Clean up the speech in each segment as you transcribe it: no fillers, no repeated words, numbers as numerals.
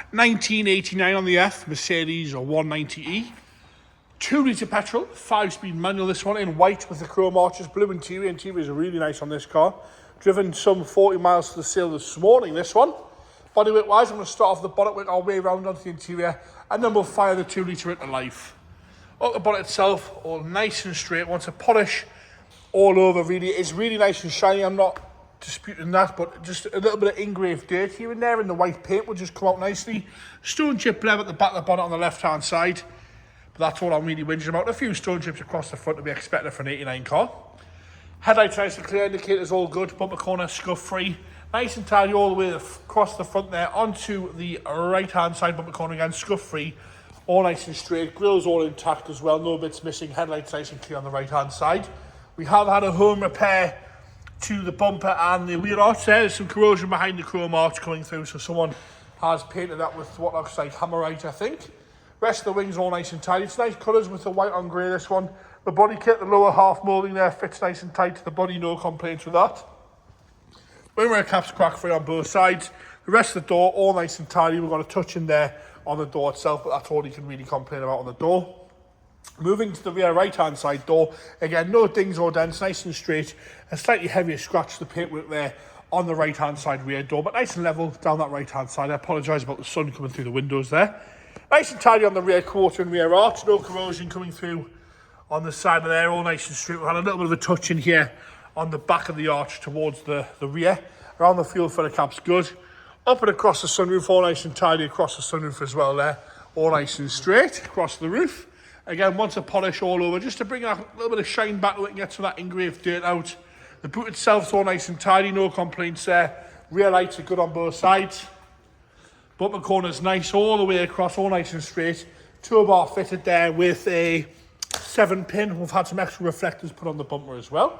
1989 on the F, Mercedes 190E. 2 litre petrol, 5-speed manual, this one in white with the chrome arches, blue interior. Interior is really nice on this car. Driven some 40 miles to the sale this morning, this one. Bodywork wise, I'm going to start off the bonnet, work our way around onto the interior, and then we'll fire the 2 litre into life. Up the bonnet itself, all nice and straight, wants a polish all over really. It's really nice and shiny, I'm not disputing that, but just a little bit of engraved dirt here and there, and the white paint will just come out nicely. Stone chip bleb at the back of the bonnet on the left hand side. But that's all I'm really whinging about. A few stone chips across the front to be expected for an 89 car. Headlights nice and clear, indicators all good, bumper corner scuff free. Nice and tidy all the way across the front there, onto the right hand side, bumper corner again, scuff free. All nice and straight, grille's all intact as well, no bits missing, headlights nice and clear on the right hand side. We have had a home repair to the bumper and the wheel arch there. There's some corrosion behind the chrome arch coming through, so someone has painted that with what looks like hammerite, I think. Rest of the wings all nice and tidy. It's nice colours with the white on grey, this one. The body kit, the lower half moulding there, fits nice and tight to the body, no complaints with that. Wing caps crack free on both sides. The rest of the door, all nice and tidy. We've got a touch in there on the door itself, but that's all you can really complain about on the door. Moving to the rear right-hand side door, again, no dings or dents, nice and straight. A slightly heavier scratch, the paintwork there on the right-hand side rear door, but nice and level down that right-hand side. I apologise about the sun coming through the windows there. Nice and tidy on the rear quarter and rear arch, no corrosion coming through on the side of there, all nice and straight. We had a little bit of a touch in here on the back of the arch towards the rear. Around the fuel filler cap's good. Up and across the sunroof, all nice and tidy across the sunroof as well there. All nice and straight across the roof. Again, once a polish all over, just to bring a little bit of shine back to it and get some of that engraved dirt out. The boot itself's all nice and tidy, no complaints there. Rear lights are good on both sides. Bumper corner's nice all the way across, all nice and straight. Tow bar fitted there with a 7-pin. We've had some extra reflectors put on the bumper as well.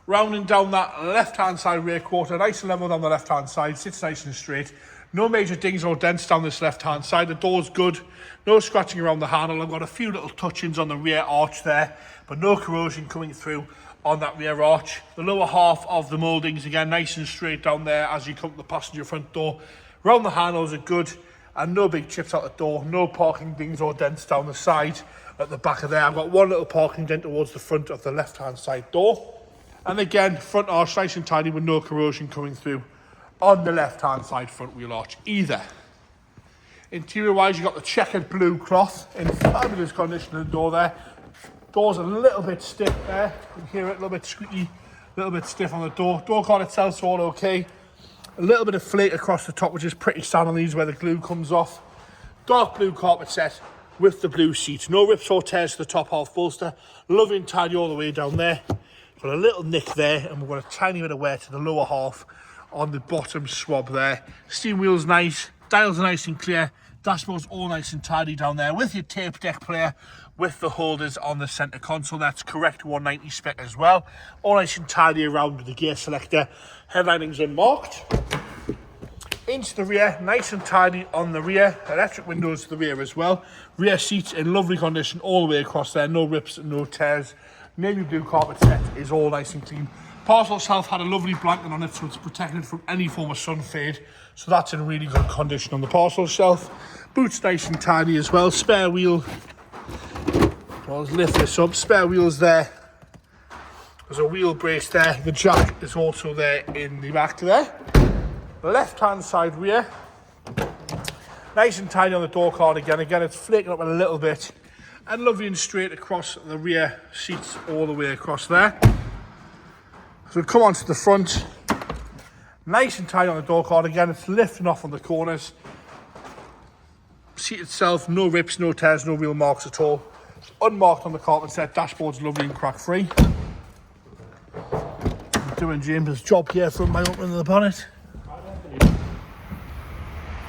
Rounding down that left-hand side rear quarter, nice and level down the left-hand side, sits nice and straight. No major dings or dents down this left-hand side. The door's good. No scratching around the handle. I've got a few little touch-ins on the rear arch there, but no corrosion coming through on that rear arch. The lower half of the mouldings, again, nice and straight down there as you come to the passenger front door. Round the handles are good, and no big chips out the door. No parking dings or dents down the side at the back of there. I've got one little parking dent towards the front of the left-hand side door. And again, front arch nice and tidy with no corrosion coming through on the left-hand side front wheel arch either. Interior-wise, you've got the checkered blue cloth in fabulous condition of the door there. Door's a little bit stiff there. You can hear it a little bit squeaky, a little bit stiff on the door. Door card itself's all okay. A little bit of flake across the top, which is pretty sad on these where the glue comes off. Dark blue carpet set with the blue seats. No rips or tears to the top half bolster. Lovely and tidy all the way down there. Got a little nick there, and we've got a tiny bit of wear to the lower half on the bottom swab there. Steering wheel's nice, dials are nice and clear, dashboard's all nice and tidy down there with your tape deck player with the holders on the centre console. That's correct 190 spec as well. All nice and tidy around with the gear selector. Headlining's unmarked. Into the rear, nice and tidy on the rear. Electric windows to the rear as well. Rear seats in lovely condition all the way across there. No rips, no tears. Navy blue carpet set is all nice and clean. Parcel itself had a lovely blanket on it, so it's protected from any form of sun fade. So that's in really good condition on the parcel shelf. Boot's nice and tidy as well. Spare wheel. Well, let's lift this up. Spare wheels there. There's a wheel brace there. The jack is also there in the back there. Left-hand side rear. Nice and tidy on the door card again. Again, it's flaking up a little bit. And lovely and straight across the rear seats all the way across there. So we come onto the front. Nice and tidy on the door card. Again, it's lifting off on the corners. Seat itself, no rips, no tears, no wheel marks at all. It's unmarked on the carpet set. Dashboard's lovely and crack free. I'm doing James's job here from my opening of the bonnet.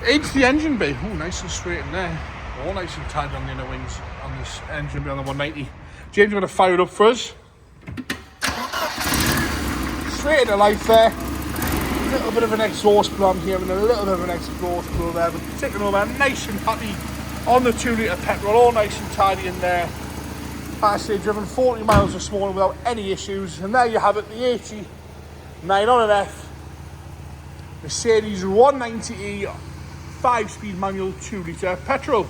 Into the engine bay. Oh, nice and straight in there. All nice and tidy on the inner wings on this engine bay on the 190. James, you're going to fire it up for us. Straight into life there. A little bit of an exhaust blow here and a little bit of an exhaust blow there, but taking over nice and happy on the 2 litre petrol, all nice and tidy in there. Like I say, driven 40 miles this morning without any issues, and there you have it, the 89 on an F, Mercedes 190E 5-speed manual 2 litre petrol.